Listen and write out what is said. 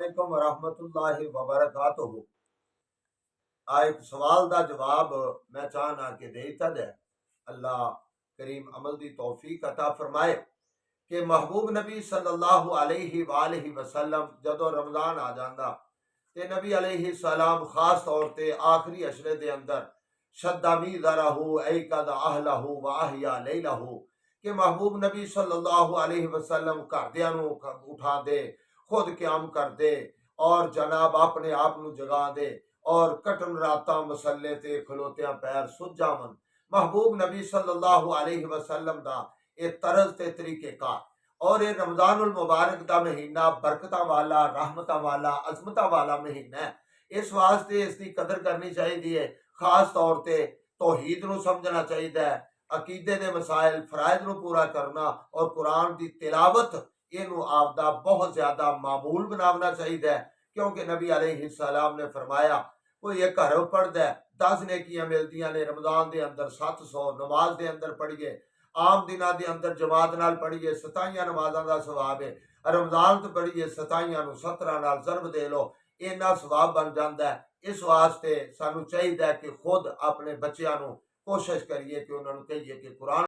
अलैकुम वरहमतुल्लाहि वबरकातुहू। आ एक सवाल दा जवाब मैं चाहना कि दे दिता जाए। अल्लाह करीम अमल दी तौफीक अता फरमाए कि महबूब नबी सल्लल्लाहु अलैहि वालैहि वसल्लम जदों रमज़ान आ जांदा ते नबी अलैहि सलाम खास तौर ते आखिरी अशरे दे अंदर शद्दा मीज़रहू ऐकद अहलहू व अहया लैलहू कि महबूब नबी सल्लल्लाहु अलैहि वसल्लम घरदियां नूं उठांदे, खुद क्याम करदे और जनाब अपने आप नूं जगांदे और कटन रातां मसल्ले ते खलोतियां पैर सुज जावन। महबूब नबी सल्लल्लाहु अलैहि वसल्लम दा ये तरज ते तरीकेकार और ये रमजानुल मुबारक दा महीना बरकतां वाला, रहमतां वाला, अजमतां वाला महीना है। इस वास्ते इसकी कदर करनी चाहिए। खास तौर ते तौहीद नूं समझना चाहिए, अकीदे दे मसाइल फराइज नूं पूरा करना और कुरान की तिलावत इनू आपदा बहुत ज्यादा मामूल बनावना चाहिए। क्योंकि नबी अलैहि सलाम ने फरमाया कोई एक घर पढ़दा 10 नेकियां मिलदियां ने, रमजान के अंदर 700, नमाज के अंदर पढ़िए, आम दिनों के अंदर जमात नाल पढ़िए 27 नमाज़ां दा सवाब है, रमजान तो पढ़िए 27 नूं 17 नाल ज़रब दे लो, इन्ना सवाब बन जाता है। इस वास्ते सानू चाहिए कि खुद अपने बच्चों को कोशिश करिए कि उन्होंने कहिए कि कुरान